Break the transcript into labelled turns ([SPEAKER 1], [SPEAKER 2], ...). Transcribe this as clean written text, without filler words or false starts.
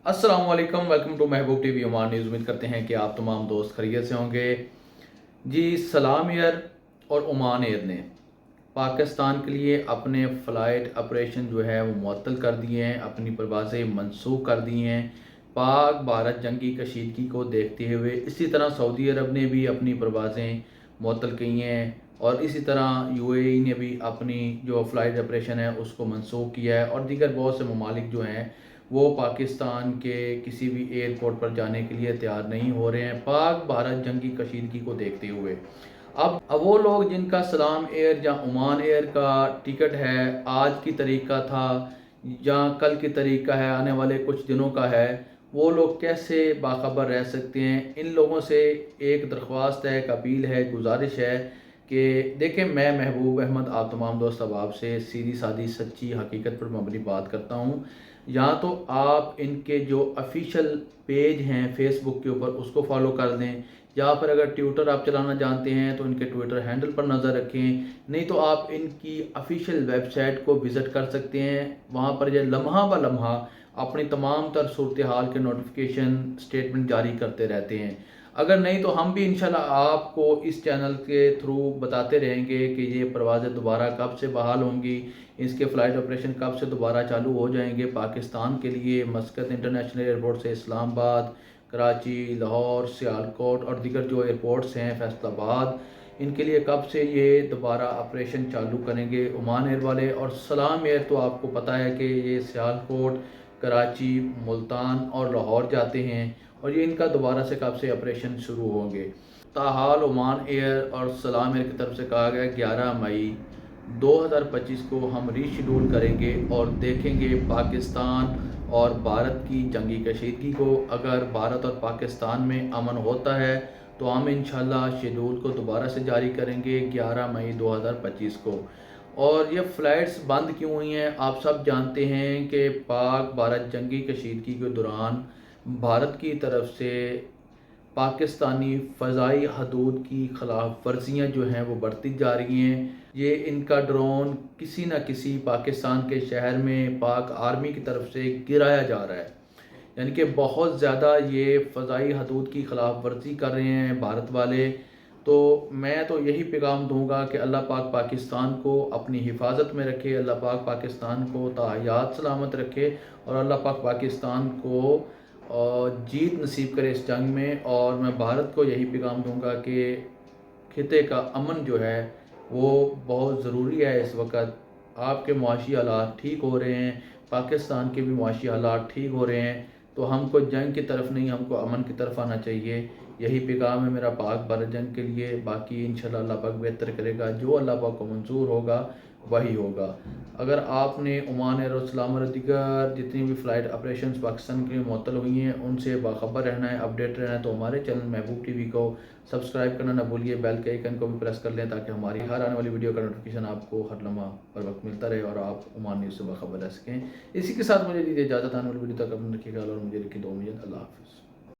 [SPEAKER 1] अस्सलाम वालेकुम, welcome to Mehboob TV Oman news. उम्मीद करते हैं कि आप तमाम दोस्त खैरियत से होंगे। जी, सलाम एयर और ओमान एयर ने पाकिस्तान के लिए अपने फ़्लाइट ऑपरेशन जो है वो मुअत्तल कर दिए हैं, अपनी परवाज़ें मनसूख कर दी हैं। पाक भारत जंगी कशीदगी को देखते हुए इसी तरह सऊदी अरब ने भी अपनी परवाज़ें मुअत्तल की हैं और इसी तरह यूएई ने भी अपनी जो फ़्लाइट ऑपरेशन है उसको मनसूख किया है। और दीगर बहुत से ममालिक जो हैं वो पाकिस्तान के किसी भी एयरपोर्ट पर जाने के लिए तैयार नहीं हो रहे हैं पाक भारत जंगी कशीदगी को देखते हुए। अब वो लोग जिनका सलाम एयर या ओमान एयर का टिकट है आज की तारीख का था या कल की तारीख का है, आने वाले कुछ दिनों का है, वो लोग कैसे बाखबर रह सकते हैं। इन लोगों से एक दरख्वास्त है, एक अपील है, गुजारिश है कि देखें, मैं महबूब अहमद आप तमाम दोस्त अहबाब से सीधी सादी सच्ची हकीकत पर मबनी बात करता हूँ। या तो आप इनके जो ऑफिशियल पेज हैं फेसबुक के ऊपर उसको फॉलो कर दें, या फिर अगर ट्विटर आप चलाना जानते हैं तो इनके ट्विटर हैंडल पर नज़र रखें। नहीं तो आप इनकी ऑफिशियल वेबसाइट को विज़िट कर सकते हैं। वहाँ पर ये लम्हा ब लम्हा अपनी तमाम तर सूरत हाल के नोटिफिकेशन स्टेटमेंट जारी करते रहते हैं। अगर नहीं तो हम भी इंशाल्लाह आपको इस चैनल के थ्रू बताते रहेंगे कि ये परवाज़ें दोबारा कब से बहाल होंगी, इसके फ़्लाइट ऑपरेशन कब से दोबारा चालू हो जाएंगे पाकिस्तान के लिए। मस्कत इंटरनेशनल एयरपोर्ट से इस्लामाबाद, कराची, लाहौर, सियालकोट और दीगर जो एयरपोर्ट्स हैं, फैसलाबाद, इनके लिए कब से ये दोबारा ऑपरेशन चालू करेंगे ओमान एयर वाले। और सलाम एयर तो आपको पता है कि ये सियालकोट, कराची, मुल्तान और लाहौर जाते हैं और ये इनका दोबारा से कब से ऑपरेशन शुरू होंगे। ताहाल ओमान एयर और सलाम एयर की तरफ से कहा गया 11 मई 2025 को हम रीशेड्यूल करेंगे और देखेंगे पाकिस्तान और भारत की जंगी कशीदगी को। अगर भारत और पाकिस्तान में अमन होता है तो हम इंशाल्लाह शेड्यूल को दोबारा से जारी करेंगे 11 मई 2025 को। और ये फ़्लाइट्स बंद क्यों हुई हैं आप सब जानते हैं कि पाक भारत जंगी कशीदगी के दौरान भारत की तरफ से पाकिस्तानी फ़ज़ाई हदूद की खिलाफ वर्जियाँ जो हैं वो बढ़ती जा रही हैं। ये इनका ड्रोन किसी न किसी पाकिस्तान के शहर में पाक आर्मी की तरफ से गिराया जा रहा है। यानी कि बहुत ज़्यादा ये फ़ज़ाई हदूद की खिलाफ वर्जी कर रहे हैं भारत वाले। तो मैं तो यही पैगाम दूंगा कि अल्लाह पाक पाकिस्तान को अपनी हिफाजत में रखे, अल्लाह पाक पाकिस्तान को ताहयात सलामत रखे और अल्लाह पाक पाकिस्तान को जीत नसीब करे इस जंग में। और मैं भारत को यही पैगाम दूंगा कि खिते का अमन जो है वो बहुत ज़रूरी है इस वक्त। आपके मुआशी हालात ठीक हो रहे हैं, पाकिस्तान के भी मुआशी हालात ठीक हो रहे हैं, तो हमको जंग की तरफ नहीं, हमको अमन की तरफ आना चाहिए। यही पैगाम है मेरा पाक भारत जंग के लिए। बाकी इंशाल्लाह अल्लाह पाक बेहतर करेगा, जो अल्लाह पाक को मंजूर होगा वही होगा। अगर आपने ओमान एयर और सलाम और दीगर जितनी भी फ़्लाइट ऑपरेशंस पाकिस्तान के लिए मुअत्तल हुई हैं उनसे बाखबर रहना है, अपडेट रहना है, तो हमारे चैनल महबूब टीवी को सब्सक्राइब करना ना भूलिए। बेल के आइकन को भी प्रेस कर लें ताकि हमारी हर आने वाली वीडियो का नोटिफिकेशन आपको हर लम्हा हर वक्त मिलता रहे और आप ओमान न्यूज़ से बाखबर रह सकें। इसी के साथ मुझे दीजिए इजाज़त। आने वाली वीडियो तक अपने रखिएगा और मुझे लिखी दो उम्मीद। अल्लाह हाफ़िज़।